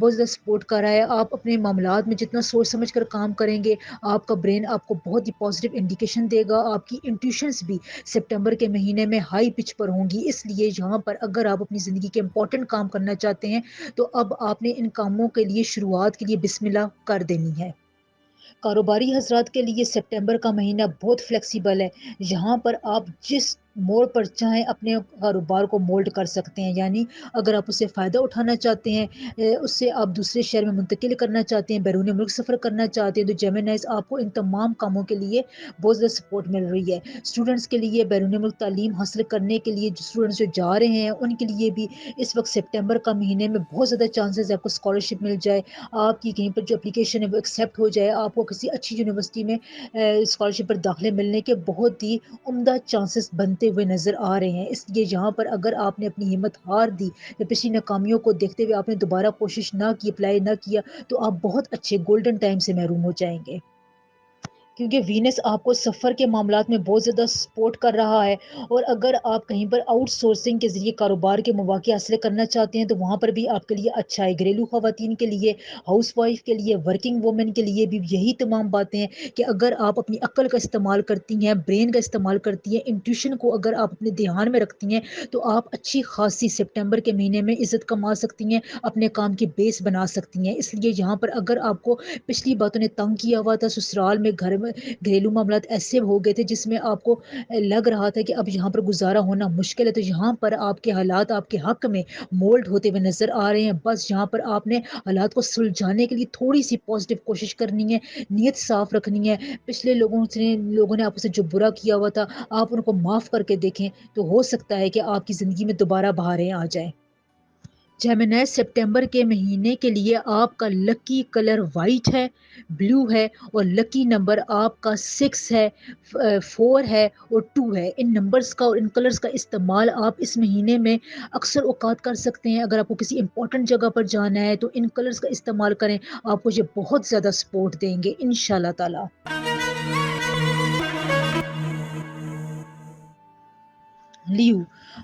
بہت زیادہ سپورٹ کر رہا ہے. آپ اپنے معاملات میں جتنا سوچ سمجھ کر کام کریں گے, آپ کا برین آپ کو بہت ہی پازیٹیو انڈیکیشن دے گا. آپ کی انٹیوشنس بھی سپٹمبر کے مہینے میں ہائی پچ پر ہوں گی. اس لیے یہاں پر اگر آپ اپنی زندگی کے امپورٹنٹ کام کرنا چاہتے ہیں تو اب آپ نے ان کاموں کے لیے شروعات کے لیے بسم اللہ کر دینی ہے. کاروباری حضرات کے لیے سپٹمبر کا مہینہ بہت فلیکسیبل ہے. یہاں پر آپ جس موڑ پر چاہیں اپنے کاروبار کو مولڈ کر سکتے ہیں. یعنی اگر آپ اسے فائدہ اٹھانا چاہتے ہیں, اس سے آپ دوسرے شہر میں منتقل کرنا چاہتے ہیں, بیرون ملک سفر کرنا چاہتے ہیں, تو جیمنائز آپ کو ان تمام کاموں کے لیے بہت زیادہ سپورٹ مل رہی ہے. اسٹوڈنٹس کے لیے بیرون ملک تعلیم حاصل کرنے کے لیے جو اسٹوڈنٹس جو جا رہے ہیں ان کے لیے بھی اس وقت سپٹمبر کا مہینے میں بہت زیادہ چانسز ہے آپ کو اسکالرشپ مل جائے, آپ کی کہیں پر جو اپلیکیشن ہے وہ ایکسیپٹ ہو جائے, آپ کو کسی اچھی یونیورسٹی میں اسکالرشپ پر داخلے ملنے کے بہت ہی عمدہ چانسز بنتے ہوئے نظر آ رہے ہیں. اس لیے یہاں پر اگر آپ نے اپنی ہمت ہار دی یا پچھلی ناکامیوں کو دیکھتے ہوئے آپ نے دوبارہ کوشش نہ کی, اپلائی نہ کیا, تو آپ بہت اچھے گولڈن ٹائم سے محروم ہو جائیں گے. کیونکہ وینس آپ کو سفر کے معاملات میں بہت زیادہ سپورٹ کر رہا ہے. اور اگر آپ کہیں پر آؤٹ سورسنگ کے ذریعے کاروبار کے مواقع حاصل کرنا چاہتے ہیں تو وہاں پر بھی آپ کے لیے اچھا ہے. گھریلو خواتین کے لیے, ہاؤس وائف کے لیے, ورکنگ وومن کے لیے بھی یہی تمام باتیں ہیں کہ اگر آپ اپنی عقل کا استعمال کرتی ہیں, برین کا استعمال کرتی ہیں, انٹیوشن کو اگر آپ اپنے دھیان میں رکھتی ہیں تو آپ اچھی خاصی سپٹمبر کے مہینے میں عزت کما سکتی ہیں, اپنے کام کی بیس بنا سکتی ہیں. اس لیے یہاں پر اگر آپ کو پچھلی باتوں نے تنگ کیا ہوا تھا, سسرال میں گھر میں گھریلو معاملات ایسے ہو گئے تھے جس میں آپ کو لگ رہا تھا کہ اب یہاں پر گزارا ہونا مشکل ہے, تو یہاں پر آپ کے حالات آپ کے حق میں مولڈ ہوتے ہوئے نظر آ رہے ہیں. بس یہاں پر آپ نے حالات کو سلجھانے کے لیے تھوڑی سی پازیٹیو کوشش کرنی ہے, نیت صاف رکھنی ہے. پچھلے لوگوں نے آپ سے جو برا کیا ہوا تھا آپ ان کو معاف کر کے دیکھیں تو ہو سکتا ہے کہ آپ کی زندگی میں دوبارہ بہاریں آ جائیں. جیمنائی سپٹمبر کے مہینے کے لیے آپ کا لکی کلر وائٹ ہے, بلو ہے, اور لکی نمبر آپ کا 6 ہے, 4 ہے اور 2 ہے. ان نمبرز کا اور ان کلرز کا استعمال آپ اس مہینے میں اکثر اوقات کر سکتے ہیں. اگر آپ کو کسی امپورٹنٹ جگہ پر جانا ہے تو ان کلرز کا استعمال کریں, آپ کو یہ بہت زیادہ سپورٹ دیں گے انشاءاللہ تعالی. لیو,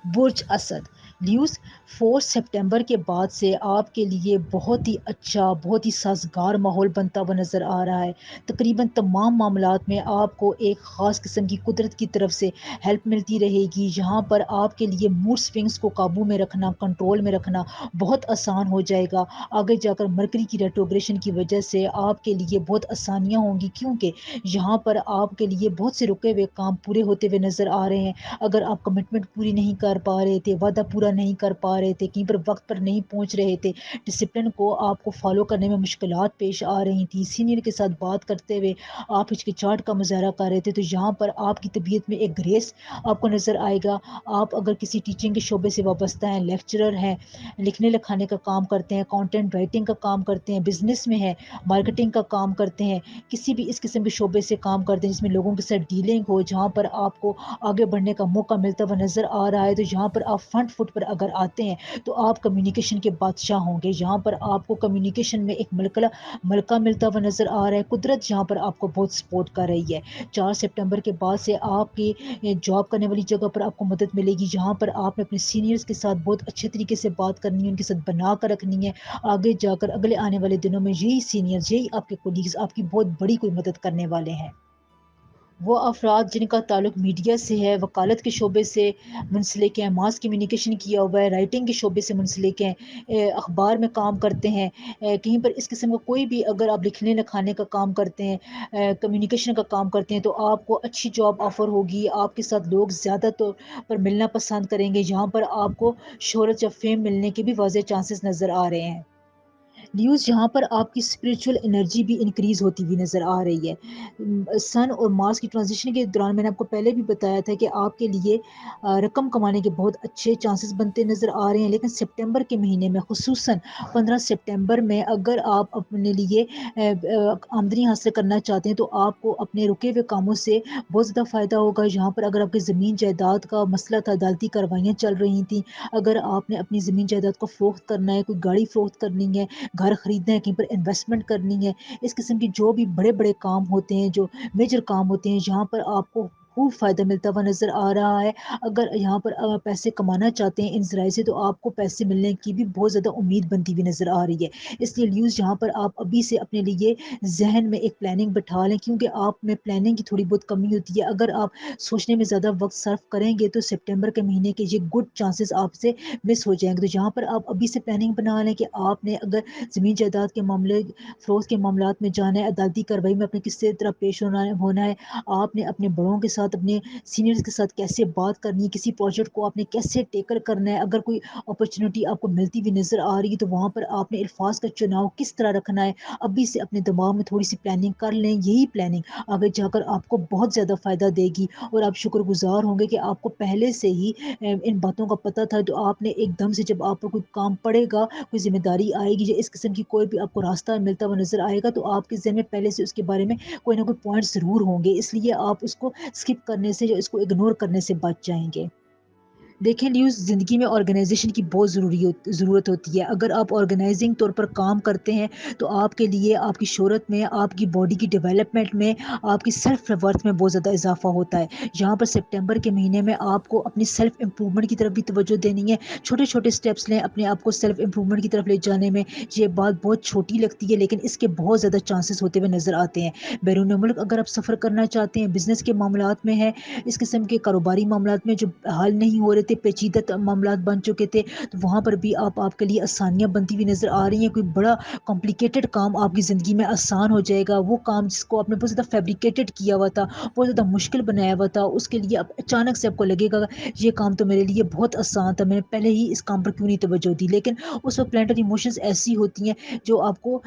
برج اسد. لیوز 4 سپٹمبر کے بعد سے آپ کے لیے بہت ہی اچھا, بہت ہی سازگار ماحول بنتا ہوا نظر آ رہا ہے. تقریباً تمام معاملات میں آپ کو ایک خاص قسم کی قدرت کی طرف سے ہیلپ ملتی رہے گی. یہاں پر آپ کے لیے موڈ سوئنگز کو قابو میں رکھنا, کنٹرول میں رکھنا بہت آسان ہو جائے گا. آگے جا کر مرکری کی ریٹروگریشن کی وجہ سے آپ کے لیے بہت آسانیاں ہوں گی, کیونکہ یہاں پر آپ کے لیے بہت سے رکے ہوئے کام پورے ہوتے ہوئے نظر آ رہے ہیں. اگر آپ کمٹمنٹ پوری نہیں کر پا رہے تھے, وعدہ پورا نہیں کر پا رہے تھے, کہیں پر وقت پر نہیں پہنچ رہے تھے, ڈسپلن کو آپ کو فالو کرنے میں مشکلات پیش آ رہی تھی, سینئر کے ساتھ بات کرتے ہوئے آپ ہچکچاہٹ کا مظاہرہ کر رہے تھے, تو یہاں پر آپ کی طبیعت میں ایک گریس آپ کو نظر آئے گا. آپ اگر کسی ٹیچنگ کے شعبے سے وابستہ ہیں, لیکچرر ہیں, لکھنے لکھانے کا کام کرتے ہیں, کانٹینٹ رائٹنگ کا کام کرتے ہیں, بزنس میں ہیں, مارکیٹنگ کا کام کرتے ہیں, کسی بھی اس قسم کے شعبے سے کام کرتے ہیں جس میں لوگوں کے ساتھ ڈیلنگ ہو, جہاں پر آپ کو آگے بڑھنے کا موقع ملتا ہوا نظر آ رہا ہے, تو یہاں پر آپ فرنٹ فٹ پر اگر آتے ہیں تو آپ کمیونیکیشن کے بادشاہ ہوں گے. یہاں پر آپ کو کمیونیکیشن میں ایک ملکہ ملتا ہوا نظر آ رہا ہے. قدرت یہاں پر آپ کو بہت سپورٹ کر رہی ہے. 4 سپٹمبر کے بعد سے آپ کی جاب کرنے والی جگہ پر آپ کو مدد ملے گی, جہاں پر آپ نے اپنے سینئرز کے ساتھ بہت اچھے طریقے سے بات کرنی ہے, ان کے ساتھ بنا کر رکھنی ہے. آگے جا کر اگلے آنے والے دنوں میں یہی سینئرز, یہی آپ کے کولیگز آپ کی بہت بڑی کوئی مدد کرنے والے ہیں. وہ افراد جن کا تعلق میڈیا سے ہے, وکالت کے شعبے سے منسلک ہیں, ماس کمیونیکیشن کیا ہوا ہے, رائٹنگ کے شعبے سے منسلک ہیں, اخبار میں کام کرتے ہیں, کہیں پر اس قسم کا کوئی بھی اگر آپ لکھنے لکھانے کا کام کرتے ہیں, کمیونیکیشن کا کام کرتے ہیں, تو آپ کو اچھی جاب آفر ہوگی. آپ کے ساتھ لوگ زیادہ طور پر ملنا پسند کریں گے. یہاں پر آپ کو شہرت یا فیم ملنے کے بھی واضح چانسز نظر آ رہے ہیں. نیوز یہاں پر آپ کی اسپریچول انرجی بھی انکریز ہوتی ہوئی نظر آ رہی ہے. سن اور مارس کی ٹرانزیشن کے دوران میں نے آپ کو پہلے بھی بتایا تھا کہ آپ کے لیے رقم کمانے کے بہت اچھے چانسز بنتے نظر آ رہے ہیں, لیکن سپٹمبر کے مہینے میں خصوصاً 15 سپٹمبر میں اگر آپ اپنے لیے آمدنی حاصل کرنا چاہتے ہیں تو آپ کو اپنے رکے ہوئے کاموں سے بہت زیادہ فائدہ ہوگا. یہاں پر اگر آپ کی زمین جائیداد کا مسئلہ تھا, عدالتی کاروائیاں چل رہی تھیں, اگر آپ نے اپنی زمین جائیداد کو فروخت کرنا ہے, کوئی گاڑی فروخت کرنی ہے, گھر خریدنا ہے, کہیں پر انویسٹمنٹ کرنی ہے, اس قسم کی جو بھی بڑے بڑے کام ہوتے ہیں, جو میجر کام ہوتے ہیں, یہاں پر آپ کو خوب فائدہ ملتا ہوا نظر آ رہا ہے۔ اگر یہاں پر پیسے کمانا چاہتے ہیں ان ذرائع سے تو آپ کو پیسے ملنے کی بھی بہت زیادہ امید بنتی ہوئی نظر آ رہی ہے۔ اس لیے لیوز یہاں پر آپ ابھی سے اپنے لیے ذہن میں ایک پلاننگ بٹھا لیں، کیونکہ آپ میں پلاننگ کی تھوڑی بہت کمی ہوتی ہے۔ اگر آپ سوچنے میں زیادہ وقت صرف کریں گے تو سپٹمبر کے مہینے کے یہ گڈ چانسز آپ سے مس ہو جائیں گے۔ تو جہاں پر آپ ابھی سے پلاننگ بنا لیں کہ آپ نے اگر زمین جائیداد کے معاملے فروخت کے معاملات میں جانا ہے، عدالتی کارروائی میں اپنے کس طرح پیش ہونا ہے، آپ نے اپنے بڑوں کے ساتھ اپنے سینئرز کے ساتھ کیسے بات کرنی ہے، کسی پروجیکٹ کو آپ نے کیسے ٹیکل کرنا ہے، اگر کوئی اپرچونیٹی آپ کو ملتی ہوئی نظر آ رہی ہے تو وہاں پر آپ نے الفاظ کا چناؤ کس طرح رکھنا ہے، ابھی سے اپنے دماغ میں تھوڑی سی پلاننگ کر لیں۔ یہی پلاننگ آگے جا کر آپ کو بہت زیادہ فائدہ دے گی اور آپ شکر گزار ہوں گے کہ آپ کو پہلے سے ہی ان باتوں کا پتہ تھا۔ تو آپ نے ایک دم سے جب آپ پر کوئی کام پڑے گا، کوئی ذمہ داری آئے گی یا اس قسم کی کوئی بھی آپ کو راستہ ملتا ہوا نظر آئے گا تو آپ کے ذہن میں پہلے سے اس کے بارے میں کوئی نہ کوئی پوائنٹ ضرور ہوں گے، اس لیے آپ اس کو اسکپ کرنے سے یا اس کو اگنور کرنے سے بچ جائیں گے۔ دیکھیں لیوز، زندگی میں آرگنائزیشن کی بہت ضرورت ہوتی ہے۔ اگر آپ آرگنائزنگ طور پر کام کرتے ہیں تو آپ کے لیے آپ کی شہرت میں، آپ کی باڈی کی ڈیولپمنٹ میں، آپ کی سیلف ورتھ میں بہت زیادہ اضافہ ہوتا ہے۔ یہاں پر سپٹمبر کے مہینے میں آپ کو اپنی سیلف امپرومنٹ کی طرف بھی توجہ دینی ہے۔ چھوٹے چھوٹے سٹیپس لیں اپنے آپ کو سیلف امپرومنٹ کی طرف لے جانے میں۔ یہ بات بہت چھوٹی لگتی ہے لیکن اس کے بہت زیادہ چانسز ہوتے ہوئے نظر آتے ہیں۔ بیرون ملک اگر آپ سفر کرنا چاہتے ہیں، بزنس کے معاملات میں ہیں، اس قسم کے کاروباری معاملات میں جو حل نہیں ہو رہے تھے، پیچیدہ معاملات بن چکے تھے، تو وہاں پر بھی آپ کے لیے آسانیاں بنتی ہوئی نظر آ رہی ہیں۔ کوئی بڑا کمپلیکیٹڈ کام آپ کی زندگی میں آسان ہو جائے گا۔ وہ کام جس کو آپ نے بہت زیادہ فیبریکیٹڈ کیا ہوا تھا، بہت زیادہ مشکل بنایا ہوا تھا، اس کے لیے اب اچانک سے آپ کو لگے گا یہ کام تو میرے لیے بہت آسان تھا، میں نے پہلے ہی اس کام پر کیوں نہیں توجہ دی۔ لیکن اس وقت پلانٹر ایموشنز ایسی ہوتی ہیں جو آپ کو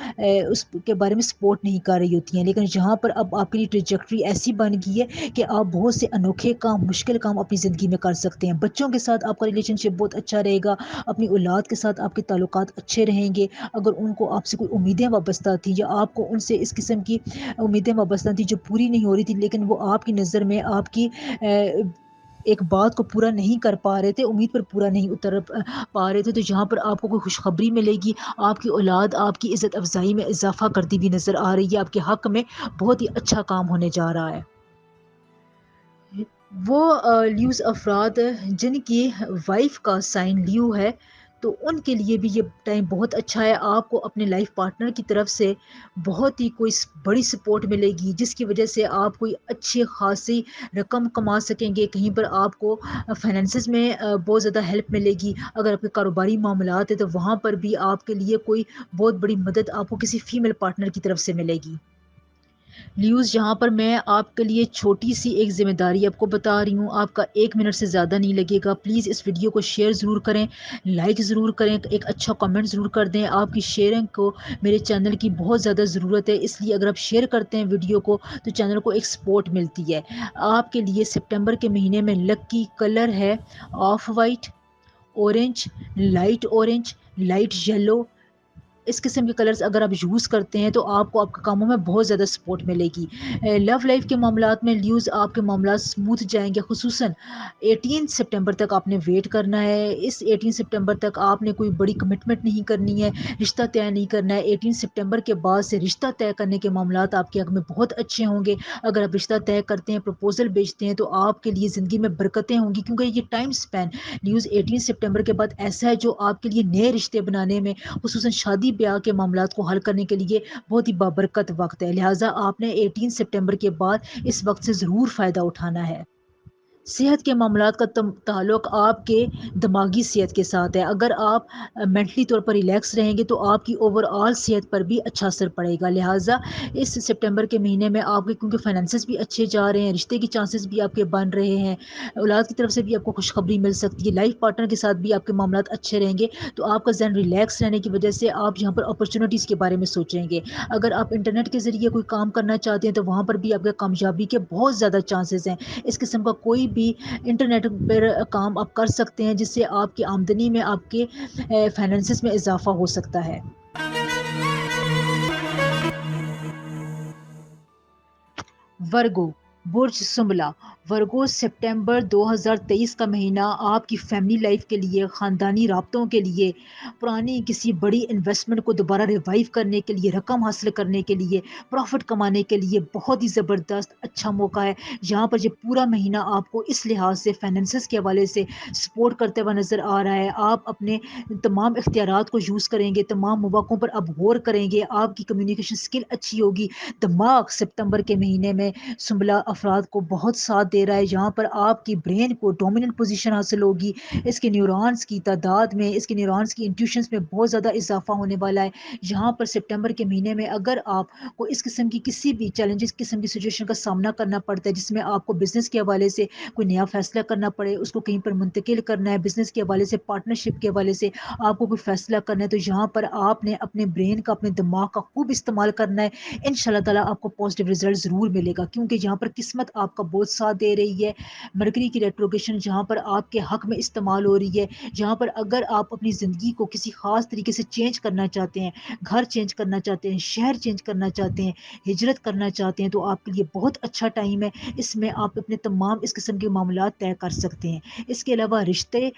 اس کے بارے میں سپورٹ نہیں کر رہی ہوتی ہیں، لیکن جہاں پر اب آپ کے لیے ٹریجیکٹری ایسی بن گئی ہے کہ آپ بہت سے انوکھے کام، مشکل کام اپنی زندگی میں کر سکتے ہیں۔ بچوں کے ساتھ آپ کا ریلیشن شپ بہت اچھا رہے گا، اپنی اولاد کے ساتھ آپ کے تعلقات اچھے رہیں گے۔ اگر ان کو آپ سے کوئی امیدیں وابستہ تھیں یا آپ کو ان سے اس قسم کی امیدیں وابستہ تھیں جو پوری نہیں ہو رہی تھی، لیکن وہ آپ کی نظر میں آپ کی ایک بات کو پورا نہیں کر پا رہے تھے، امید پر پورا نہیں اتر پا رہے تھے، تو جہاں پر آپ کو کوئی خوشخبری ملے گی، آپ کی اولاد آپ کی عزت افزائی میں اضافہ کرتی بھی نظر آ رہی ہے، آپ کے حق میں بہت ہی اچھا کام ہونے جا رہا ہے۔ وہ لیوز افراد جن کی وائف کا سائن لیو ہے تو ان کے لیے بھی یہ ٹائم بہت اچھا ہے۔ آپ کو اپنے لائف پارٹنر کی طرف سے بہت ہی کوئی بڑی سپورٹ ملے گی جس کی وجہ سے آپ کوئی اچھی خاصی رقم کما سکیں گے۔ کہیں پر آپ کو فائنینسز میں بہت زیادہ ہیلپ ملے گی۔ اگر آپ کے کاروباری معاملات ہیں تو وہاں پر بھی آپ کے لیے کوئی بہت بڑی مدد آپ کو کسی فیمیل پارٹنر کی طرف سے ملے گی۔ لیوز، یہاں پر میں آپ کے لیے چھوٹی سی ایک ذمہ داری آپ کو بتا رہی ہوں، آپ کا 1 منٹ سے زیادہ نہیں لگے گا۔ پلیز اس ویڈیو کو شیئر ضرور کریں، لائک ضرور کریں، ایک اچھا کمنٹ ضرور کر دیں۔ آپ کی شیئرنگ کو میرے چینل کی بہت زیادہ ضرورت ہے، اس لیے اگر آپ شیئر کرتے ہیں ویڈیو کو تو چینل کو ایک سپورٹ ملتی ہے۔ آپ کے لیے سپٹمبر کے مہینے میں لکی کلر ہے off white, orange, light yellow. اس قسم کے کلرز اگر آپ یوز کرتے ہیں تو آپ کو آپ کے کاموں میں بہت زیادہ سپورٹ ملے گی۔ لو لائف کے معاملات میں لیوز آپ کے معاملات سموتھ جائیں گے، خصوصاً 18 سپٹمبر تک آپ نے ویٹ کرنا ہے۔ اس 18 سپٹمبر تک آپ نے کوئی بڑی کمٹمنٹ نہیں کرنی ہے، رشتہ طے نہیں کرنا ہے۔ 18 سپٹمبر کے بعد سے رشتہ طے کرنے کے معاملات آپ کے حق میں بہت اچھے ہوں گے۔ اگر آپ رشتہ طے کرتے ہیں، پروپوزل بھیجتے ہیں تو آپ کے لیے زندگی میں برکتیں ہوں گی، کیونکہ یہ ٹائم سپین لیوز 18 سپٹمبر کے بعد ایسا ہے جو آپ کے لیے نئے رشتے بنانے میں، خصوصاً شادی بیاہ کے معاملات کو حل کرنے کے لیے بہت ہی بابرکت وقت ہے۔ لہٰذا آپ نے 18 سپٹمبر کے بعد اس وقت سے ضرور فائدہ اٹھانا ہے۔ صحت کے معاملات کا تعلق آپ کے دماغی صحت کے ساتھ ہے۔ اگر آپ مینٹلی طور پر ریلیکس رہیں گے تو آپ کی اوور آل صحت پر بھی اچھا اثر پڑے گا۔ لہٰذا اس سپٹمبر کے مہینے میں آپ کے کیونکہ فائنینسز بھی اچھے جا رہے ہیں، رشتے کی چانسز بھی آپ کے بن رہے ہیں، اولاد کی طرف سے بھی آپ کو خوشخبری مل سکتی ہے، لائف پارٹنر کے ساتھ بھی آپ کے معاملات اچھے رہیں گے، تو آپ کا ذہن ریلیکس رہنے کی وجہ سے آپ یہاں پر اپرچونیٹیز کے بارے میں سوچیں گے۔ اگر آپ انٹرنیٹ کے ذریعے کوئی کام کرنا چاہتے ہیں تو وہاں پر بھی آپ کے کامیابی کے بہت زیادہ چانسز ہیں۔ اس قسم کا کوئی بھی انٹرنیٹ پر کام آپ کر سکتے ہیں جس سے آپ کی آمدنی میں، آپ کے فائنینسز میں اضافہ ہو سکتا ہے۔ ورگو، برج سنبلا ورگو سپٹمبر 2023 کا مہینہ آپ کی فیملی لائف کے لیے، خاندانی رابطوں کے لیے، پرانی کسی بڑی انویسٹمنٹ کو دوبارہ ریوائیو کرنے کے لیے، رقم حاصل کرنے کے لیے، پروفٹ کمانے کے لیے بہت ہی زبردست اچھا موقع ہے، جہاں پر یہ پورا مہینہ آپ کو اس لحاظ سے فائنینسز کے حوالے سے سپورٹ کرتے ہوا نظر آ رہا ہے۔ آپ اپنے تمام اختیارات کو یوز کریں گے، تمام مواقعوں پر اب غور کریں گے، آپ کی کمیونیکیشن اسکل اچھی ہوگی۔ دماغ سپتمبر کے مہینے میں سنبلا افراد کو بہت ساتھ دے رہا ہے، جہاں پر آپ کی برین کو ڈومیننٹ پوزیشن حاصل ہوگی، اس کے نیورونز کی تعداد میں، اس کے نیورونز کی انٹیوشنز میں بہت زیادہ اضافہ ہونے والا ہے۔ یہاں پر سپٹمبر کے مہینے میں اگر آپ کو اس قسم کی کسی بھی چیلنجز قسم کی سچویشن کا سامنا کرنا پڑتا ہے، جس میں آپ کو بزنس کے حوالے سے کوئی نیا فیصلہ کرنا پڑے، اس کو کہیں پر منتقل کرنا ہے، بزنس کے حوالے سے، پارٹنرشپ کے حوالے سے آپ کو کوئی فیصلہ کرنا ہے، تو یہاں پر آپ نے اپنے برین کا، اپنے دماغ کا خوب استعمال کرنا ہے۔ ان شاء اللہ تعالیٰ آپ کو پازیٹیو رزلٹ ضرور ملے گا، کیونکہ یہاں پر قسمت آپ کا بہت ساتھ دے رہی ہے۔ مرکری کی ریٹروگیشن جہاں پر آپ کے حق میں استعمال ہو رہی ہے، جہاں پر اگر آپ اپنی زندگی کو کسی خاص طریقے سے چینج کرنا چاہتے ہیں، گھر چینج کرنا چاہتے ہیں، شہر چینج کرنا چاہتے ہیں، ہجرت کرنا چاہتے ہیں، تو آپ کے لیے بہت اچھا ٹائم ہے۔ اس میں آپ اپنے تمام اس قسم کے معاملات طے کر سکتے ہیں۔ اس کے علاوہ رشتے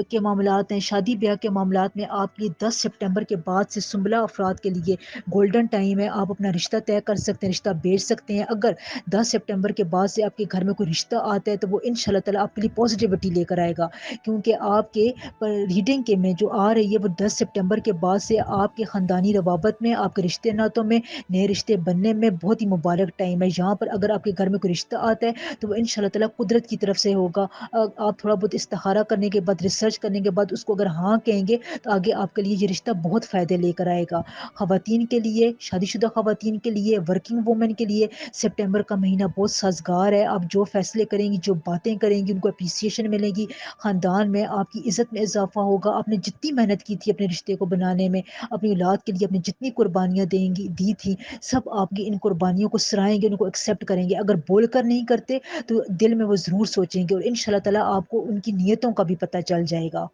کے معاملات ہیں، شادی بیاہ کے معاملات میں آپ کے لیے 10 سپٹمبر کے بعد سے سنبلا افراد کے لیے گولڈن ٹائم ہے۔ آپ اپنا رشتہ طے کر سکتے ہیں، رشتہ بیچ سکتے ہیں۔ اگر 10 سپٹمبر کے بعد سے آپ کے گھر میں کوئی رشتہ آتا ہے تو وہ ان شاء اللہ تعالیٰ آپ کے لیے پازیٹیوٹی لے کر آئے گا، کیونکہ آپ کے ریڈنگ کے میں جو آ رہی ہے وہ 10 سپٹمبر کے بعد سے آپ کے خاندانی روابط میں، آپ کے رشتے ناتوں میں، نئے رشتے بننے میں بہت ہی مبارک ٹائم ہے۔ یہاں پر اگر آپ کے گھر میں کوئی رشتہ آتا ہے تو وہ ان شاء اللہ تعالیٰ قدرت کی طرف سے ہوگا۔ آپ تھوڑا بہت استخارہ کرنے کے بعد، ریسرچ کرنے کے بعد اس کو اگر ہاں کہیں گے تو آگے آپ کے لیے یہ رشتہ بہت فائدے لے کر آئے گا۔ خواتین کے لیے، شادی شدہ خواتین کے لیے، ورکنگ وومن کے لیے سپٹمبر کا مہینہ بہت سازگار ہے۔ آپ جو فیصلے کریں گی، جو باتیں کریں گی، ان کو اپریسیشن ملے گی، خاندان میں آپ کی عزت میں اضافہ ہوگا۔ آپ نے جتنی محنت کی تھی اپنے رشتے کو بنانے میں، اپنی اولاد کے لیے اپنی جتنی قربانیاں دی تھیں، سب آپ کی ان قربانیوں کو سراہیں گے، ان کو ایکسیپٹ کریں گے۔ اگر بول کر نہیں کرتے تو دل میں وہ ضرور سوچیں گے، اور ان شاء اللہ تعالیٰ آپ کو ان کی نیتوں کا بھی پتہ چل جائے گا۔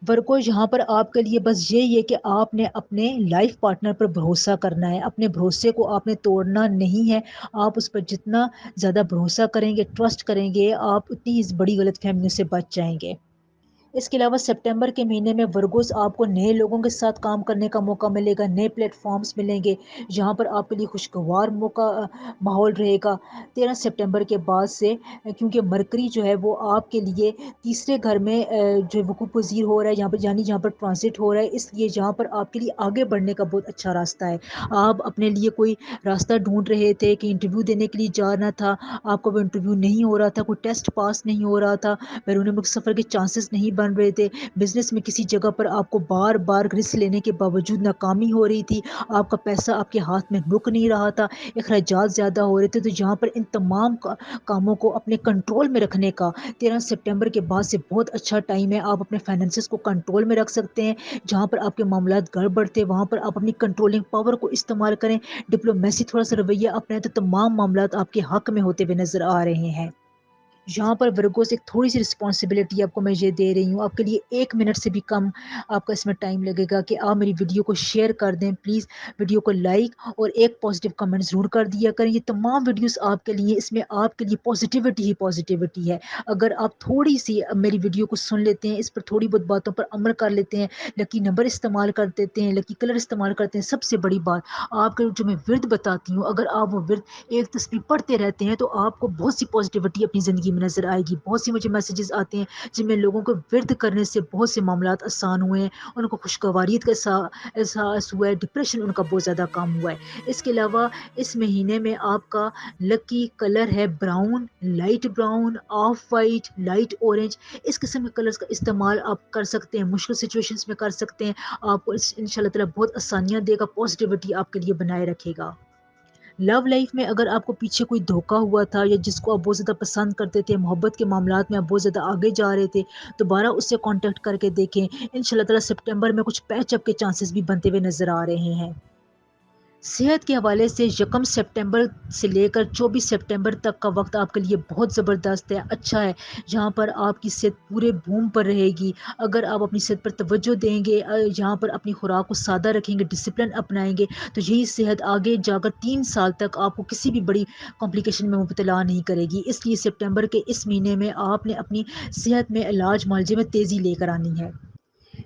ورکو یہاں پر آپ کے لیے بس یہی ہے کہ آپ نے اپنے لائف پارٹنر پر بھروسہ کرنا ہے، اپنے بھروسے کو آپ نے توڑنا نہیں ہے۔ آپ اس پر جتنا زیادہ بھروسہ کریں گے، ٹرسٹ کریں گے، آپ اتنی بڑی غلط فہمیوں سے بچ جائیں گے۔ اس کے علاوہ سپٹمبر کے مہینے میں ورگوز آپ کو نئے لوگوں کے ساتھ کام کرنے کا موقع ملے گا، نئے پلیٹ فارمز ملیں گے، جہاں پر آپ کے لیے خوشگوار ماحول رہے گا 13 سپٹمبر کے بعد سے، کیونکہ مرکری جو ہے وہ آپ کے لیے تیسرے گھر میں جو وقوع پذیر ہو رہا ہے، جہاں پر ٹرانزٹ ہو رہا ہے، اس لیے جہاں پر آپ کے لیے آگے بڑھنے کا بہت اچھا راستہ ہے۔ آپ اپنے لیے کوئی راستہ ڈھونڈ رہے تھے کہ انٹرویو دینے کے لیے جانا تھا، آپ کو وہ انٹرویو نہیں ہو رہا تھا، کوئی ٹیسٹ پاس نہیں ہو رہا تھا، بیرون ملک سفر کے چانسز نہیں بن رہے تھے، بزنس میں کسی جگہ پر آپ کو بار بار رسک لینے کے باوجود ناکامی ہو رہی تھی، آپ کا پیسہ آپ کے ہاتھ میں رک نہیں رہا تھا، اخراجات زیادہ ہو رہے تھے، تو یہاں پر ان تمام کاموں کو اپنے کنٹرول میں رکھنے کا 13 سپٹمبر کے بعد سے بہت اچھا ٹائم ہے۔ آپ اپنے فائنینسز کو کنٹرول میں رکھ سکتے ہیں، جہاں پر آپ کے معاملات گڑبڑ تھے وہاں پر آپ اپنی کنٹرولنگ پاور کو استعمال کریں، ڈپلومیسی تھوڑا سا رویہ اپنائیں، تو تمام معاملات آپ کے حق میں ہوتے ہوئے نظر آ رہے ہیں۔ یہاں پر ورگوز ایک تھوڑی سی رسپانسبلٹی آپ کو میں یہ دے رہی ہوں، آپ کے لیے 1 منٹ سے بھی کم آپ کا اس میں ٹائم لگے گا کہ آپ میری ویڈیو کو شیئر کر دیں، پلیز ویڈیو کو لائک اور ایک پازیٹیو کمنٹ ضرور کر دیا کریں۔ یہ تمام ویڈیوز آپ کے لیے، اس میں آپ کے لیے پازیٹیوٹی ہی پازیٹیوٹی ہے۔ اگر آپ تھوڑی سی میری ویڈیو کو سن لیتے ہیں، اس پر تھوڑی بہت باتوں پر عمل کر لیتے ہیں، لکی نمبر استعمال کر دیتے ہیں، لکی کلر استعمال کرتے ہیں، سب سے بڑی بات آپ کا جو میں ورد بتاتی ہوں، اگر آپ وہ ورد ایک تسبیح پڑھتے رہتے ہیں تو آپ کو بہت سی پازیٹیوٹی اپنی زندگی میں نظر آئے گی۔ بہت سی مجھے میسیجز آتے ہیں جن میں لوگوں کو ورد کرنے سے بہت سے معاملات آسان ہوئے ہیں، ان کو خوشگواریت کا احساس ہوا ہے، ڈپریشن ان کا بہت زیادہ کم ہوا ہے۔ اس کے علاوہ اس مہینے میں آپ کا لکی کلر ہے brown, off white, light orange, اس قسم کے کلرز کا استعمال آپ کر سکتے ہیں، مشکل سچویشنز میں کر سکتے ہیں، آپ کو ان شاء اللہ تعالیٰ بہت آسانیاں دے گا، پازیٹیوٹی آپ کے لیے بنائے رکھے گا۔ لو لائف میں اگر آپ کو پیچھے کوئی دھوکا ہوا تھا، یا جس کو آپ بہت زیادہ پسند کرتے تھے، محبت کے معاملات میں آپ بہت زیادہ آگے جا رہے تھے، دوبارہ اس سے کانٹیکٹ کر کے دیکھیں، ان شاء اللہ تعالیٰ سپٹمبر میں کچھ پیچ اپ کے چانسز بھی بنتے ہوئے نظر آ رہے ہیں۔ صحت کے حوالے سے 1 سپٹمبر سے لے کر 24 سپٹمبر تک کا وقت آپ کے لیے بہت زبردست ہے، اچھا ہے، جہاں پر آپ کی صحت پورے بوم پر رہے گی۔ اگر آپ اپنی صحت پر توجہ دیں گے، جہاں پر اپنی خوراک کو سادہ رکھیں گے، ڈسپلن اپنائیں گے، تو یہی صحت آگے جا کر 3 سال تک آپ کو کسی بھی بڑی کمپلیکیشن میں مبتلا نہیں کرے گی۔ اس لیے سپٹمبر کے اس مہینے میں آپ نے اپنی صحت میں علاج معالجے میں تیزی لے کر آنی ہے۔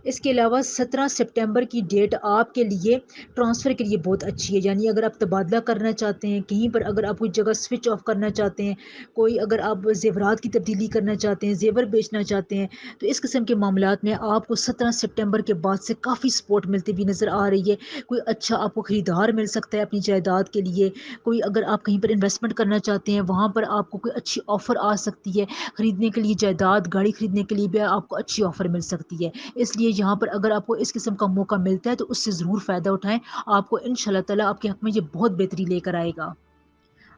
اس کے علاوہ 17 سپٹمبر کی ڈیٹ آپ کے لیے ٹرانسفر کے لیے بہت اچھی ہے، یعنی اگر آپ تبادلہ کرنا چاہتے ہیں کہیں پر، اگر آپ کوئی جگہ سوئچ آف کرنا چاہتے ہیں، کوئی اگر آپ زیورات کی تبدیلی کرنا چاہتے ہیں، زیور بیچنا چاہتے ہیں، تو اس قسم کے معاملات میں آپ کو 17 سپٹمبر کے بعد سے کافی سپورٹ ملتی ہوئی نظر آ رہی ہے۔ کوئی اچھا آپ کو خریدار مل سکتا ہے اپنی جائیداد کے لیے، کوئی اگر آپ کہیں پر انویسٹمنٹ کرنا چاہتے ہیں وہاں پر آپ کو کوئی اچھی آفر آ سکتی ہے، خریدنے کے لیے جائیداد، گاڑی خریدنے کے لیے بھی آپ کو اچھی آفر مل سکتی ہے۔ اس لیے یہاں پر اگر آپ کو اس قسم کا موقع ملتا ہے تو اس سے ضرور فائدہ اٹھائیں، آپ کو ان شاء اللہ تعالیٰ آپ کے حق میں یہ بہت بہتری لے کر آئے گا۔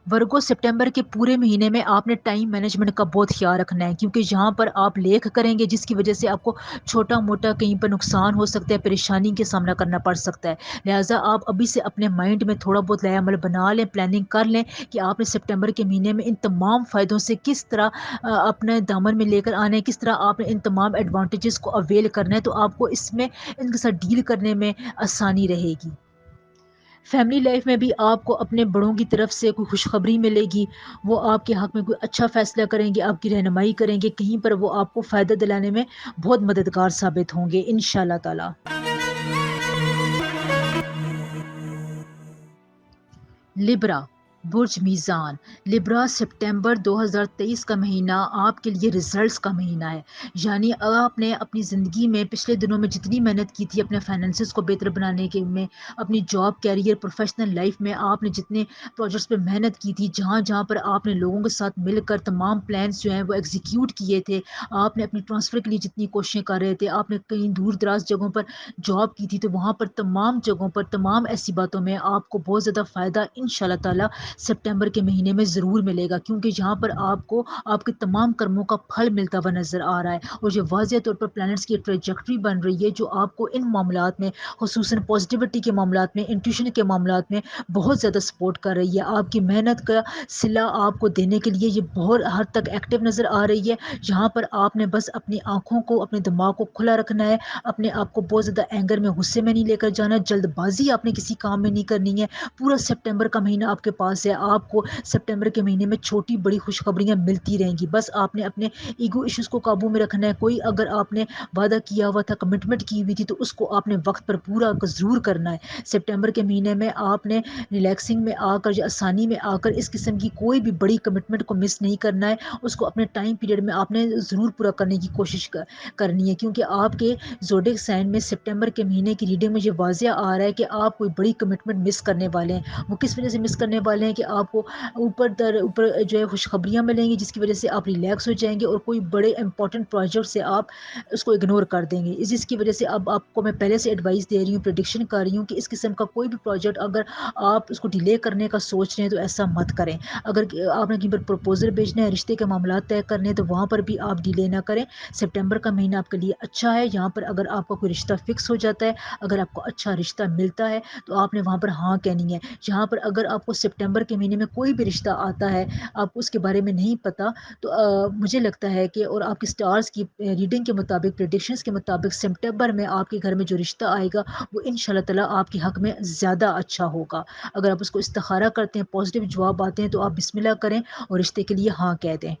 ورگو، سپٹمبر کے پورے مہینے میں آپ نے ٹائم مینجمنٹ کا بہت خیال رکھنا ہے، کیونکہ یہاں پر آپ لیکھ کریں گے جس کی وجہ سے آپ کو چھوٹا موٹا کہیں پر نقصان ہو سکتا ہے، پریشانی کا سامنا کرنا پڑ سکتا ہے۔ لہٰذا آپ ابھی سے اپنے مائنڈ میں تھوڑا بہت لائے عمل بنا لیں، پلاننگ کر لیں کہ آپ نے سپٹمبر کے مہینے میں ان تمام فائدوں سے کس طرح اپنے دامن میں لے کر آنے، کس طرح آپ نے ان تمام ایڈوانٹیجز کو اویل کرنا ہے، تو آپ کو اس میں ان کے ساتھ ڈیل کرنے میں آسانی رہے گی۔ فیملی لائف میں بھی آپ کو اپنے بڑوں کی طرف سے کوئی خوشخبری ملے گی، وہ آپ کے حق میں کوئی اچھا فیصلہ کریں گے، آپ کی رہنمائی کریں گے، کہیں پر وہ آپ کو فائدہ دلانے میں بہت مددگار ثابت ہوں گے انشاءاللہ تعالی۔ لبرا، برج میزان، لبرا، سپٹمبر 2023 کا مہینہ آپ کے لیے ریزلٹس کا مہینہ ہے، یعنی آپ نے اپنی زندگی میں پچھلے دنوں میں جتنی محنت کی تھی اپنے فائنینسز کو بہتر بنانے کے میں، اپنی جاب، کیریئر، پروفیشنل لائف میں آپ نے جتنے پروجیکٹس پہ محنت کی تھی، جہاں جہاں پر آپ نے لوگوں کے ساتھ مل کر تمام پلانس جو ہیں وہ ایگزیکیوٹ کیے تھے، آپ نے اپنی ٹرانسفر کے لیے جتنی کوششیں کر رہے تھے، آپ نے کہیں دور دراز جگہوں پر جاب کی تھی، تو وہاں پر تمام جگہوں پر تمام ایسی باتوں میں آپ کو بہت زیادہ فائدہ ان شاء اللہ تعالیٰ سپٹمبر کے مہینے میں ضرور ملے گا، کیونکہ یہاں پر آپ کو آپ کے تمام کرموں کا پھل ملتا ہوا نظر آ رہا ہے، اور یہ واضح طور پر پلانٹس کی ٹریجیکٹری بن رہی ہے جو آپ کو ان معاملات میں، خصوصاً پازیٹیوٹی کے معاملات میں، انٹیوشن کے معاملات میں بہت زیادہ سپورٹ کر رہی ہے۔ آپ کی محنت کا صلہ آپ کو دینے کے لیے یہ بہت حد تک ایکٹیو نظر آ رہی ہے، جہاں پر آپ نے بس اپنی آنکھوں کو، اپنے دماغ کو کھلا رکھنا ہے، اپنے آپ کو بہت زیادہ اینگر میں، غصے میں نہیں لے کر جانا، جلد بازی آپ نے کسی کام میں نہیں کرنی ہے۔ پورا سپٹمبر کا مہینہ آپ کے پاس ہے، آپ کو سپٹمبر کے مہینے میں چھوٹی بڑی خوشخبریاں ملتی رہیں گی، بس آپ نے اپنے ایگو ایشوز کو قابو میں رکھنا ہے۔ کوئی اگر آپ نے وعدہ کیا ہوا تھا، کمٹمنٹ کی ہوئی تھی، تو اس کو آپ نے وقت پر پورا ضرور کرنا ہے۔ سپٹمبر کے مہینے میں آپ نے ریلیکسنگ میں آ کر یا آسانی میں آ کر اس قسم کی کوئی بھی بڑی کمٹمنٹ کو مس نہیں کرنا ہے، اس کو اپنے ٹائم پیریڈ میں آپ نے ضرور پورا کرنے کی کوشش کرنی ہے، کیونکہ آپ کے زوڈک سائن میں سپٹمبر کے مہینے کی ریڈنگ میں یہ واضح آ رہا ہے کہ آپ کوئی بڑی کمٹمنٹ مس کرنے والے ہیں۔ وہ کس وجہ سے مس کرنے والے ہیں کہ آپ کو اوپر جو ہے خوشخبریاں ملیں گی جس کی وجہ سے آپ ریلیکس ہو جائیں گے، اور کوئی بڑے امپورٹنٹ پروجیکٹ سے آپ اس کو اگنور کر دیں گے، جس کی وجہ سے اب آپ کو میں پہلے سے ایڈوائس دے رہی ہوں، پریڈکشن کر رہی ہوں کہ اس قسم کا کوئی بھی پروجیکٹ اگر آپ اس کو ڈیلے کرنے کا سوچ رہے ہیں تو ایسا مت کریں۔ اگر آپ نے کہیں پر پروپوزل بھیجنا ہے، رشتے کے معاملات طے کرنے ہیں، تو وہاں پر بھی آپ ڈیلے نہ کریں۔ سپٹمبر کا مہینہ آپ کے لیے اچھا ہے، یہاں پر اگر آپ کا کوئی رشتہ فکس ہو جاتا ہے، اگر آپ کو اچھا رشتہ ملتا ہے تو آپ نے وہاں پر ہاں کہنی ہے۔ یہاں پر اگر آپ کو سپٹمبر کے مہینے میں کوئی بھی رشتہ آتا ہے، آپ کو اس کے بارے میں نہیں پتا، تو مجھے لگتا ہے کہ، اور آپ کی سٹارز کی ریڈنگ کے مطابق، پریڈکشنز کے مطابق، سپٹمبر میں آپ کے گھر میں جو رشتہ آئے گا وہ ان شاء اللہ تعالیٰ آپ کے حق میں زیادہ اچھا ہوگا۔ اگر آپ اس کو استخارہ کرتے ہیں، پازیٹیو جواب آتے ہیں، تو آپ بسم اللہ کریں اور رشتے کے لیے ہاں کہہ دیں۔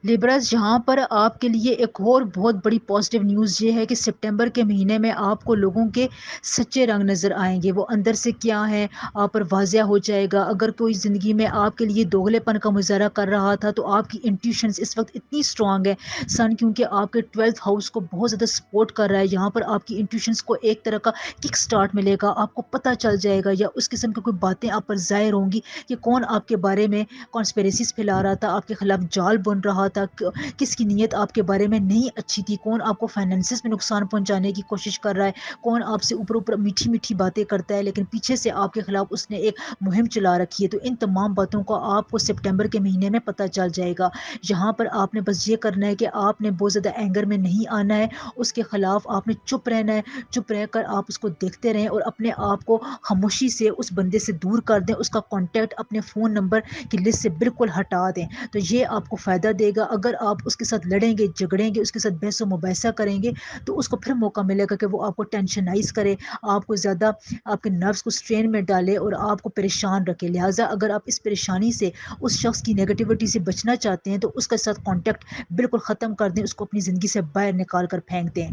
لیبرس، جہاں پر آپ کے لیے ایک اور بہت بڑی پازیٹیو نیوز یہ ہے کہ سپٹمبر کے مہینے میں آپ کو لوگوں کے سچے رنگ نظر آئیں گے، وہ اندر سے کیا ہیں آپ پر واضح ہو جائے گا۔ اگر کوئی زندگی میں آپ کے لیے دوغلے پن کا مظاہرہ کر رہا تھا تو آپ کی انٹیوشنز اس وقت اتنی اسٹرانگ ہے سن، کیونکہ آپ کے 12th ہاؤس کو بہت زیادہ سپورٹ کر رہا ہے، یہاں پر آپ کی انٹیوشنز کو ایک طرح کا کک سٹارٹ ملے گا، آپ کو پتہ چل جائے گا، یا اس قسم کی کوئی باتیں آپ پر ظاہر ہوں گی کہ کون آپ کے بارے میں کانسپیریسیز پھیلا رہا تھا، آپ کے خلاف جال بن رہا پتا کس کی نیت آپ کے بارے میں نہیں اچھی تھی، کون آپ کو فائنینسز میں نقصان پہنچانے کی کوشش کر رہا ہے، کون آپ سے اوپر اوپر میٹھی میٹھی باتیں کرتا ہے لیکن پیچھے سے آپ کے خلاف اس نے ایک مہم چلا رکھی ہے۔ تو ان تمام باتوں کا آپ کو سپٹمبر کے مہینے میں پتہ چل جائے گا۔ یہاں پر آپ نے بس یہ کرنا ہے کہ آپ نے بہت زیادہ اینگر میں نہیں آنا ہے، اس کے خلاف آپ نے چپ رہنا ہے، چپ رہ کر آپ اس کو دیکھتے رہیں اور اپنے آپ کو خاموشی سے اس بندے سے دور کر دیں، اس کا کانٹیکٹ اپنے فون نمبر کی لسٹ سے بالکل ہٹا دیں۔ تو یہ آپ کو فائدہ دے گا۔ اگر آپ اس کے ساتھ لڑیں گے، جھگڑیں گے، اس کے ساتھ بحث و مباحثہ کریں گے تو اس کو پھر موقع ملے گا کہ وہ آپ کو ٹینشنائز کرے، آپ کو زیادہ آپ کے نروس کو اسٹرین میں ڈالے اور آپ کو پریشان رکھے۔ لہٰذا اگر آپ اس پریشانی سے، اس شخص کی نیگیٹیوٹی سے بچنا چاہتے ہیں تو اس کے ساتھ کانٹیکٹ بالکل ختم کر دیں، اس کو اپنی زندگی سے باہر نکال کر پھینک دیں۔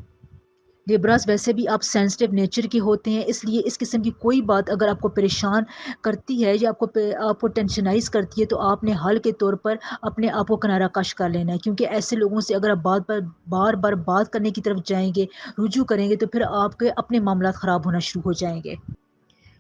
لیبراس ویسے بھی آپ سینسٹیو نیچر کے ہوتے ہیں، اس لیے اس قسم کی کوئی بات اگر آپ کو پریشان کرتی ہے یا آپ کو ٹینشنائز کرتی ہے تو آپ نے حل کے طور پر اپنے آپ کو کنارہ کش کر لینا ہے، کیونکہ ایسے لوگوں سے اگر آپ بار بار بات کرنے کی طرف جائیں گے، رجوع کریں گے تو پھر آپ کے اپنے معاملات خراب ہونا شروع ہو جائیں گے۔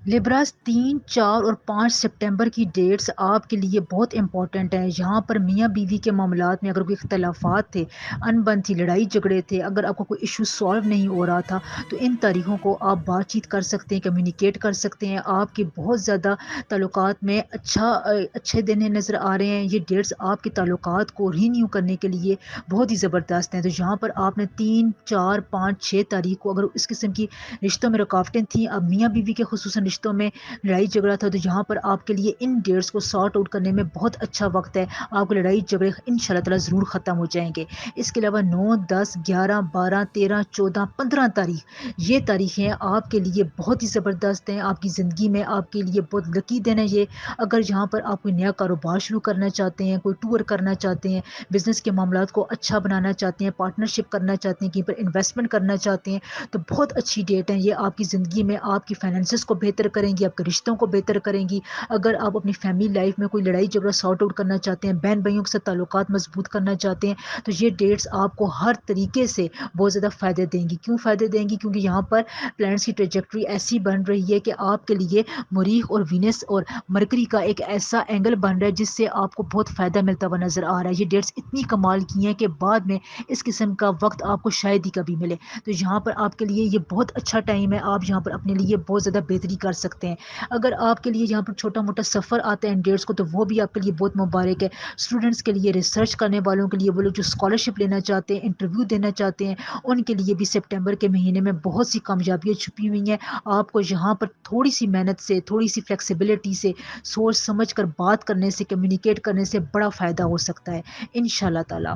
لیبراس 3، 4 اور 5 سپٹمبر کی ڈیٹس آپ کے لیے بہت امپورٹنٹ ہیں۔ یہاں پر میاں بیوی کے معاملات میں اگر کوئی اختلافات تھے، انبن تھی، لڑائی جھگڑے تھے، اگر آپ کو کوئی ایشو سالو نہیں ہو رہا تھا تو ان تاریخوں کو آپ بات چیت کر سکتے ہیں، کمیونیکیٹ کر سکتے ہیں۔ آپ کے بہت زیادہ تعلقات میں اچھے دن نظر آ رہے ہیں۔ یہ ڈیٹس آپ کے تعلقات کو رینیو کرنے کے لیے بہت ہی زبردست ہیں۔ تو یہاں پر آپ نے 3، 4، 5، 6 تاریخ کو اگر اس قسم کی رشتوں میں رکاوٹیں تھیں، اب میاں بیوی کے خصوصاً رشتوں میں لڑائی جھگڑا تھا، تو یہاں پر آپ کے لیے ان ڈیٹس کو سارٹ آؤٹ کرنے میں بہت اچھا وقت ہے۔ آپ کو لڑائی جھگڑے ان شاء اللہ تعالیٰ ضرور ختم ہو جائیں گے۔ اس کے علاوہ 9، 10، 11، 12، 13، 14، 15 تاریخ، یہ تاریخیں آپ کے لیے بہت ہی زبردست ہیں، آپ کی زندگی میں آپ کے لیے بہت لکی دن ہے یہ۔ اگر یہاں پر آپ کوئی نیا کاروبار شروع کرنا چاہتے ہیں، کوئی ٹور کرنا چاہتے ہیں، بزنس کے معاملات کو اچھا بنانا چاہتے ہیں، پارٹنرشپ کرنا چاہتے ہیں، کہیں پر انویسٹمنٹ کرنا چاہتے ہیں، تو بہت اچھی ڈیٹ ہے یہ۔ آپ کی زندگی میں آپ کی فائنینسز کو بہتر کریں گی، آپ کے رشتوں کو بہتر کریں گی۔ اگر آپ اپنی فیملی لائف میں کوئی لڑائی جھگڑا سارٹ آؤٹ کرنا چاہتے ہیں، بہن بھائیوں کے ساتھ تعلقات مضبوط کرنا چاہتے ہیں، تو یہ ڈیٹس آپ کو ہر طریقے سے بہت زیادہ فائدے دیں گی۔ کیوں فائدے دیں گی؟ کیونکہ یہاں پر پلانٹس کی ٹریجیکٹری ایسی بن رہی ہے کہ آپ کے لیے مریخ اور وینس اور مرکری کا ایک ایسا اینگل بن رہا ہے جس سے آپ کو بہت فائدہ ملتا ہوا نظر آ رہا ہے۔ یہ ڈیٹس اتنی کمال کی ہیں کہ بعد میں اس قسم کا وقت آپ کو شاید ہی کبھی ملے۔ تو یہاں پر آپ کے لیے یہ بہت اچھا ٹائم ہے، آپ یہاں پر اپنے لیے بہت زیادہ بہتری کر سکتے ہیں۔ اگر آپ کے لیے یہاں پر چھوٹا موٹا سفر آتا ہے ان ڈیٹس کو تو وہ بھی آپ کے لیے بہت مبارک ہے۔ اسٹوڈنٹس کے لیے، ریسرچ کرنے والوں کے لیے، وہ لوگ جو اسکالرشپ لینا چاہتے ہیں، انٹرویو دینا چاہتے ہیں، ان کے لیے بھی سپٹمبر کے مہینے میں بہت سی کامیابیاں چھپی ہوئی ہیں۔ آپ کو یہاں پر تھوڑی سی محنت سے، تھوڑی سی فلیکسیبلٹی سے، سوچ سمجھ کر بات کرنے سے، کمیونیکیٹ کرنے سے بڑا فائدہ ہو سکتا ہے انشاءاللہ تعالی۔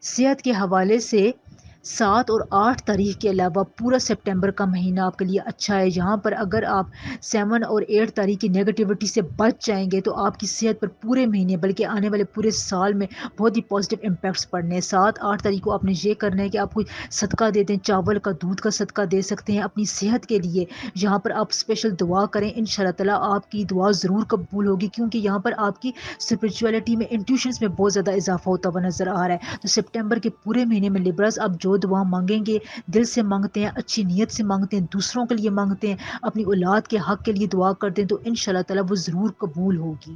صحت کے حوالے سے 7 اور 8 تاریخ کے علاوہ پورا سپٹمبر کا مہینہ آپ کے لیے اچھا ہے۔ یہاں پر اگر آپ 7 اور 8 تاریخ کی نیگیٹیوٹی سے بچ جائیں گے تو آپ کی صحت پر پورے مہینے بلکہ آنے والے پورے سال میں بہت ہی پازیٹیو امپیکٹس پڑنے ہیں۔ 7، 8 تاریخ کو آپ نے یہ کرنا ہے کہ آپ کوئی صدقہ دے دیں، چاول کا، دودھ کا صدقہ دے سکتے ہیں اپنی صحت کے لیے۔ یہاں پر آپ اسپیشل دعا کریں، انشاءاللہ تعالیٰ آپ کی دعا ضرور قبول ہوگی، کیونکہ یہاں پر آپ کی اسپرچویلٹی میں، انٹیوشنس میں بہت زیادہ اضافہ ہوتا ہوا نظر آ رہا ہے۔ تو سپٹمبر کے پورے مہینے میں لیبرس آپ جو دعا مانگیں گے، دل سے مانگتے ہیں، اچھی نیت سے مانگتے ہیں، دوسروں کے لیے مانگتے ہیں، اپنی اولاد کے حق کے لیے دعا کرتے ہیں، تو انشاءاللہ تعالیٰ وہ ضرور قبول ہوگی۔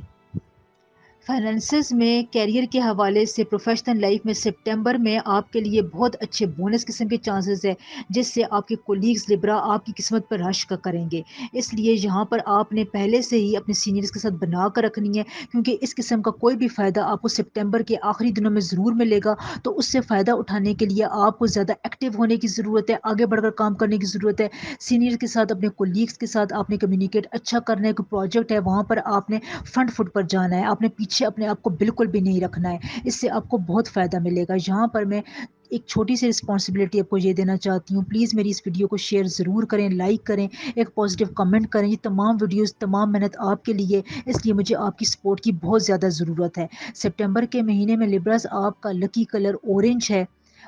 فائنینسز میں، کیریئر کے حوالے سے، پروفیشنل لائف میں سپٹمبر میں آپ کے لیے بہت اچھے بونس قسم کے چانسز ہے، جس سے آپ کے کولیگز لیبرا آپ کی قسمت پر رشک کریں گے۔ اس لیے یہاں پر آپ نے پہلے سے ہی اپنے سینئرز کے ساتھ بنا کر رکھنی ہے، کیونکہ اس قسم کا کوئی بھی فائدہ آپ کو سپٹمبر کے آخری دنوں میں ضرور ملے گا۔ تو اس سے فائدہ اٹھانے کے لیے آپ کو زیادہ ایکٹیو ہونے کی ضرورت ہے، آگے بڑھ کر کام کرنے کی ضرورت ہے۔ سینئر کے ساتھ، اپنے کولیگز کے ساتھ آپ نے کمیونیکیٹ اچھا کرنا ہے۔ کوئی پروجیکٹ ہے وہاں پر آپ نے فرنٹ فٹ پر جانا ہے، آپ نے پیچھے اپنے آپ کو بالکل بھی نہیں رکھنا ہے، اس سے آپ کو بہت فائدہ ملے گا۔ یہاں پر میں ایک چھوٹی سی رسپانسبلٹی آپ کو یہ دینا چاہتی ہوں، پلیز میری اس ویڈیو کو شیئر ضرور کریں، لائک کریں، ایک پازیٹیو کمنٹ کریں۔ یہ تمام ویڈیوز، تمام محنت آپ کے لیے، اس لیے مجھے آپ کی سپورٹ کی بہت زیادہ ضرورت ہے۔ سپٹمبر کے مہینے میں لیبرس آپ کا لکی کلر اورنج ہے،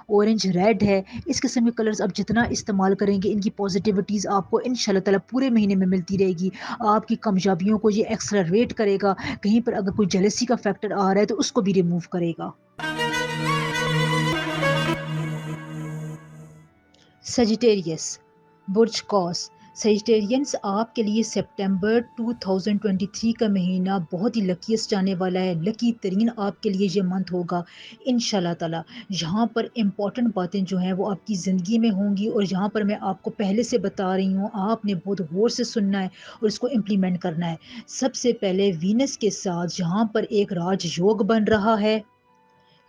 اورنج ریڈ ہے۔ اس قسم کے کلرز آپ جتنا استعمال کریں گے، ان کی پازیٹیوٹیز آپ کو انشاءاللہ تعالیٰ پورے مہینے میں ملتی رہے گی۔ آپ کی کامیابیوں کو یہ ایکسلریٹ کرے گا، کہیں پر اگر کوئی جیلسی کا فیکٹر آ رہا ہے تو اس کو بھی ریموو کرے گا۔ سیجیٹیریس، برج قوس، سیجیٹیرینس آپ کے لیے سپٹمبر 2023 کا مہینہ بہت ہی لکیسٹ جانے والا ہے، لکی ترین آپ کے لیے یہ منتھ ہوگا انشاءاللہ تعالیٰ۔ یہاں پر امپورٹنٹ باتیں جو ہیں وہ آپ کی زندگی میں ہوں گی، اور یہاں پر میں آپ کو پہلے سے بتا رہی ہوں، آپ نے بہت غور سے سننا ہے اور اس کو امپلیمنٹ کرنا ہے۔ سب سے پہلے وینس کے ساتھ یہاں پر ایک راج یوگ بن رہا ہے۔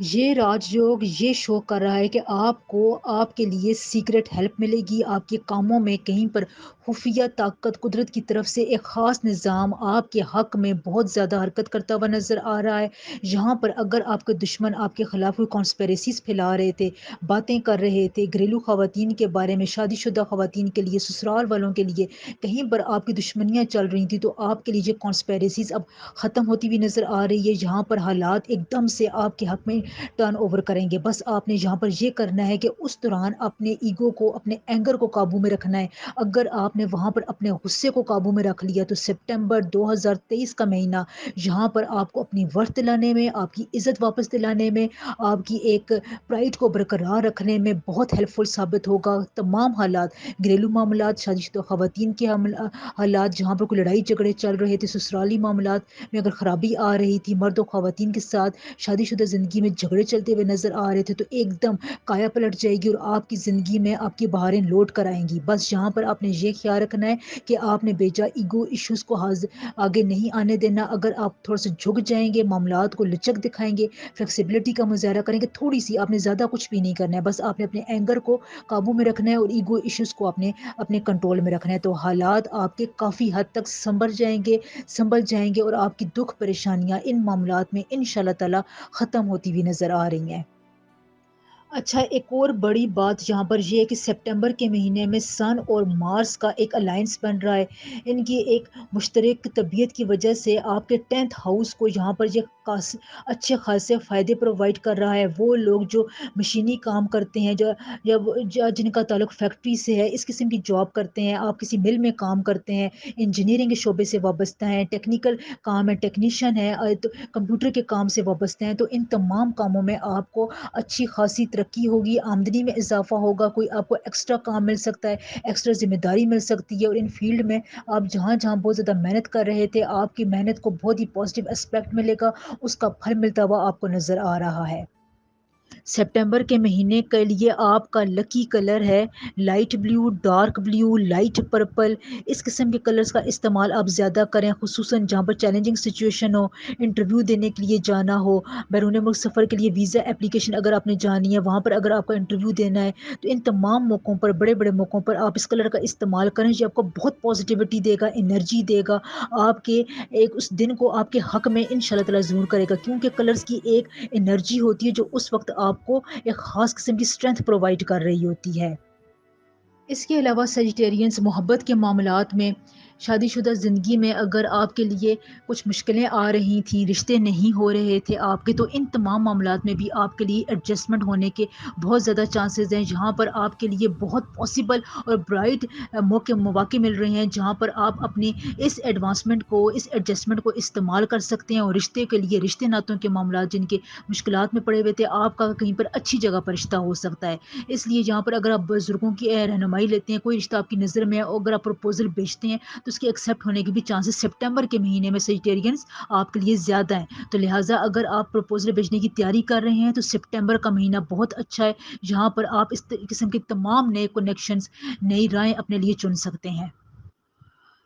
یہ راج یوگ یہ شو کر رہا ہے کہ آپ کو آپ کے لیے سیکرٹ ہیلپ ملے گی، آپ کے کاموں میں کہیں پر خفیہ طاقت قدرت کی طرف سے ایک خاص نظام آپ کے حق میں بہت زیادہ حرکت کرتا ہوا نظر آ رہا ہے۔ یہاں پر اگر آپ کے دشمن آپ کے خلاف کوئی کانسپیریسیز پھیلا رہے تھے، باتیں کر رہے تھے گھریلو خواتین کے بارے میں، شادی شدہ خواتین کے لیے، سسرال والوں کے لیے کہیں پر آپ کی دشمنیاں چل رہی تھیں، تو آپ کے لیے یہ کانسپیریسیز اب ختم ہوتی ہوئی نظر آ رہی ہے۔ یہاں پر حالات ایک دم سے آپ کے حق میں ٹرن اوور کریں گے۔ بس آپ نے یہاں پر یہ کرنا ہے کہ اس دوران اپنے ایگو کو، اپنے اینگر کو قابو میں رکھنا ہے۔ اگر آپ نے وہاں پر اپنے غصے کو قابو میں رکھ لیا تو سپٹمبر 2023 کا مہینہ یہاں پر آپ کو اپنی ورث دلانے میں، آپ کی عزت واپس دلانے میں، آپ کی ایک پرائڈ کو برقرار رکھنے میں بہت ہیلپ فل ثابت ہوگا۔ تمام حالات، گھریلو معاملات، شادی شدہ خواتین کے حالات جہاں پر کوئی لڑائی جھگڑے چل رہے تھے، سسرالی معاملات میں اگر خرابی آ رہی تھی، مرد و خواتین کے ساتھ شادی شدہ زندگی میں جھگڑے چلتے ہوئے نظر آ رہے تھے، تو ایک دم کایا پلٹ جائے گی اور آپ کی زندگی میں آپ کی بہاریں لوٹ کر آئیں گی۔ بس یہاں پر آپ نے یہ خیال رکھنا ہے کہ آپ نے بیجا ایگو ایشوز کو آگے نہیں آنے دینا۔ اگر آپ تھوڑا سا جھک جائیں گے، معاملات کو لچک دکھائیں گے، فلیکسیبلٹی کا مظاہرہ کریں گے تھوڑی سی، آپ نے زیادہ کچھ بھی نہیں کرنا ہے، بس آپ نے اپنے اینگر کو قابو میں رکھنا ہے اور ایگو ایشوز کو اپنے کنٹرول میں رکھنا ہے، تو حالات آپ کے کافی حد تک سنبھل جائیں گے اور آپ کی دکھ پریشانیاں ان معاملات میں انشاءاللہ تعالی ختم ہوتی ہوئی نظر آ رہی ہیں۔ اچھا، ایک اور بڑی بات یہاں پر یہ ہے کہ سپٹمبر کے مہینے میں سن اور مارس کا ایک الائنس بن رہا ہے۔ ان کی ایک مشترک طبیعت کی وجہ سے آپ کے 10th ہاؤس کو یہاں پر یہ اچھے خاصے فائدے پرووائڈ کر رہا ہے۔ وہ لوگ جو مشینی کام کرتے ہیں، جن کا تعلق فیکٹری سے ہے، اس قسم کی جاب کرتے ہیں، آپ کسی مل میں کام کرتے ہیں، انجینئرنگ کے شعبے سے وابستہ ہیں، ٹیکنیکل کام ہے، ٹیکنیشین ہے، کمپیوٹر کے کام سے وابستہ ہیں، تو ان تمام کاموں میں آپ کو اچھی خاصی ترقی ہوگی، آمدنی میں اضافہ ہوگا، کوئی آپ کو ایکسٹرا کام مل سکتا ہے، ایکسٹرا ذمہ داری مل سکتی ہے، اور ان فیلڈ میں آپ جہاں جہاں بہت زیادہ محنت کر رہے تھے، آپ کی محنت کو بہت ہی پازیٹیو اسپیکٹ ملے گا، اس کا پھل ملتا ہوا آپ کو نظر آ رہا ہے۔ سپٹمبر کے مہینے کے لیے آپ کا لکی کلر ہے light blue, dark blue, light purple. اس قسم کے کلرز کا استعمال آپ زیادہ کریں، خصوصاً جہاں پر چیلنجنگ سچویشن ہو، انٹرویو دینے کے لیے جانا ہو، بیرون ملک سفر کے لیے ویزا اپلیکیشن اگر آپ نے جانی ہے، وہاں پر اگر آپ کا انٹرویو دینا ہے، تو ان تمام موقعوں پر، بڑے بڑے موقعوں پر آپ اس کلر کا استعمال کریں، یہ آپ کو بہت پازیٹیوٹی دے گا، انرجی دے گا، آپ کے ایک اس دن کو آپ کے حق میں انشاءاللہ تعالیٰ ضرور کرے گا، کیونکہ کلرز کی ایک انرجی ہوتی ہے جو اس وقت آپ کو ایک خاص قسم کی اسٹرینتھ پرووائڈ کر رہی ہوتی ہے۔ اس کے علاوہ سیجیٹیرینز محبت کے معاملات میں، شادی شدہ زندگی میں اگر آپ کے لیے کچھ مشکلیں آ رہی تھیں، رشتے نہیں ہو رہے تھے آپ کے، تو ان تمام معاملات میں بھی آپ کے لیے ایڈجسٹمنٹ ہونے کے بہت زیادہ چانسز ہیں، جہاں پر آپ کے لیے بہت پاسبل اور برائٹ مواقع مل رہے ہیں، جہاں پر آپ اپنی اس ایڈوانسمنٹ کو، اس ایڈجسٹمنٹ کو استعمال کر سکتے ہیں، اور رشتے کے لیے، رشتے ناتوں کے معاملات جن کے مشکلات میں پڑے ہوئے تھے، آپ کا کہیں پر اچھی جگہ پر رشتہ ہو سکتا ہے۔ اس لیے یہاں پر اگر آپ بزرگوں کی رہنمائی لیتے ہیں، کوئی رشتہ آپ کی نظر میں ہے، اور اگر آپ پروپوزل بیچتے ہیں تو اس کے ایکسیپٹ ہونے کے بھی چانسز سپٹمبر کے مہینے میں سیجیٹیرینز آپ کے لیے زیادہ ہیں، تو لہٰذا اگر آپ پروپوزل بیچنے کی تیاری کر رہے ہیں تو سپٹمبر کا مہینہ بہت اچھا ہے، جہاں پر آپ اس قسم کے تمام نئے کنیکشنز، نئی رائیں اپنے لیے چن سکتے ہیں۔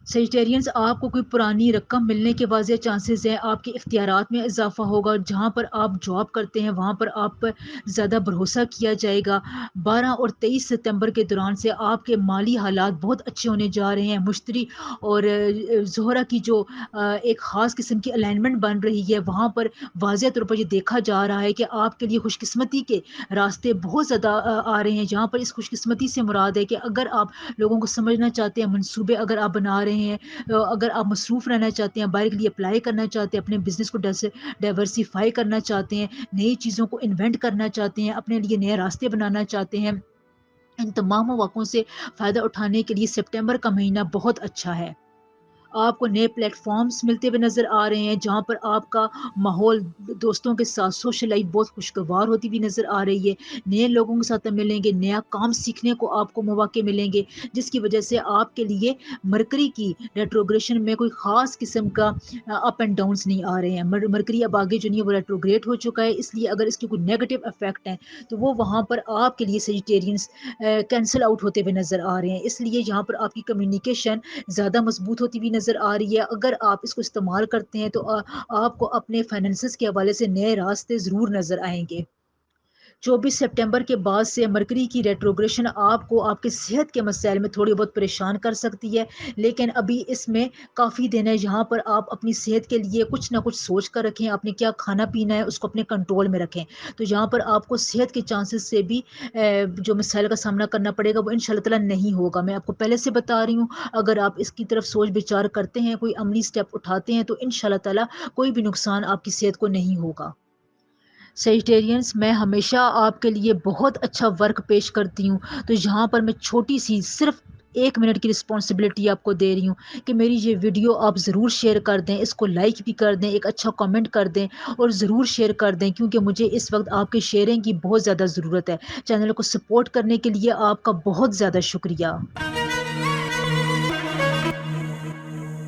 سیجیٹیرینز، آپ کو کوئی پرانی رقم ملنے کے واضح چانسز ہیں، آپ کے اختیارات میں اضافہ ہوگا، جہاں پر آپ جاب کرتے ہیں وہاں پر آپ پر زیادہ بھروسہ کیا جائے گا۔ 12 اور 23 ستمبر کے دوران سے آپ کے مالی حالات بہت اچھے ہونے جا رہے ہیں۔ مشتری اور زہرہ کی جو ایک خاص قسم کی الائنمنٹ بن رہی ہے، وہاں پر واضح طور پر یہ دیکھا جا رہا ہے کہ آپ کے لیے خوش قسمتی کے راستے بہت زیادہ آ رہے ہیں، جہاں پر اس خوش قسمتی سے مراد ہے کہ اگر آپ لوگوں کو سمجھنا چاہتے ہیں، منصوبے اگر آپ بنا رہے ہیں، اگر آپ مصروف رہنا چاہتے ہیں، باہر کے لیے اپلائی کرنا چاہتے ہیں، اپنے بزنس کو ڈائیورسیفائی کرنا چاہتے ہیں، نئی چیزوں کو انوینٹ کرنا چاہتے ہیں، اپنے لیے نئے راستے بنانا چاہتے ہیں، ان تمام مواقعوں سے فائدہ اٹھانے کے لیے سپٹمبر کا مہینہ بہت اچھا ہے۔ آپ کو نئے پلیٹ فارمز ملتے ہوئے نظر آ رہے ہیں جہاں پر آپ کا ماحول دوستوں کے ساتھ سوشل لائف بہت خوشگوار ہوتی ہوئی نظر آ رہی ہے، نئے لوگوں کے ساتھ ملیں گے، نیا کام سیکھنے کو آپ کو مواقع ملیں گے، جس کی وجہ سے آپ کے لیے مرکری کی ریٹروگریشن میں کوئی خاص قسم کا اپ اینڈ ڈاؤنس نہیں آ رہے ہیں۔ مرکری اب آگے جو نہیں ہے وہ ریٹروگریٹ ہو چکا ہے، اس لیے اگر اس کے کوئی نیگیٹو افیکٹ ہیں تو وہ وہاں پر آپ کے لیے سیجیٹیرینس کینسل آؤٹ ہوتے ہوئے نظر آ رہے ہیں، اس لیے یہاں پر آپ کی کمیونیکیشن زیادہ مضبوط ہوتی ہوئی نظر آ رہی ہے۔ اگر آپ اس کو استعمال کرتے ہیں تو آپ کو اپنے فائنینسز کے حوالے سے نئے راستے ضرور نظر آئیں گے۔ 24 سپٹمبر کے بعد سے مرکری کی ریٹروگریشن آپ کو آپ کے صحت کے مسائل میں تھوڑی بہت پریشان کر سکتی ہے، لیکن ابھی اس میں کافی دن ہے جہاں پر آپ اپنی صحت کے لیے کچھ نہ کچھ سوچ کر رکھیں، آپ نے کیا کھانا پینا ہے اس کو اپنے کنٹرول میں رکھیں، تو یہاں پر آپ کو صحت کے چانسز سے بھی جو مسائل کا سامنا کرنا پڑے گا وہ ان شاء اللہ تعالیٰ نہیں ہوگا۔ میں آپ کو پہلے سے بتا رہی ہوں، اگر آپ اس کی طرف سوچ بچار کرتے ہیں، کوئی عملی اسٹیپ اٹھاتے ہیں تو ان شاء اللہ تعالیٰ کوئی بھی نقصان آپ کی صحت کو نہیں ہوگا۔ سیجیٹیرینس، میں ہمیشہ آپ کے لیے بہت اچھا ورک پیش کرتی ہوں، تو یہاں پر میں چھوٹی سی صرف 1 منٹ کی رسپانسبلٹی آپ کو دے رہی ہوں کہ میری یہ ویڈیو آپ ضرور شیئر کر دیں، اس کو لائک بھی کر دیں، ایک اچھا کامنٹ کر دیں اور ضرور شیئر کر دیں، کیونکہ مجھے اس وقت آپ کے شیئرنگ کی بہت زیادہ ضرورت ہے۔ چینل کو سپورٹ کرنے کے لیے آپ کا بہت زیادہ شکریہ۔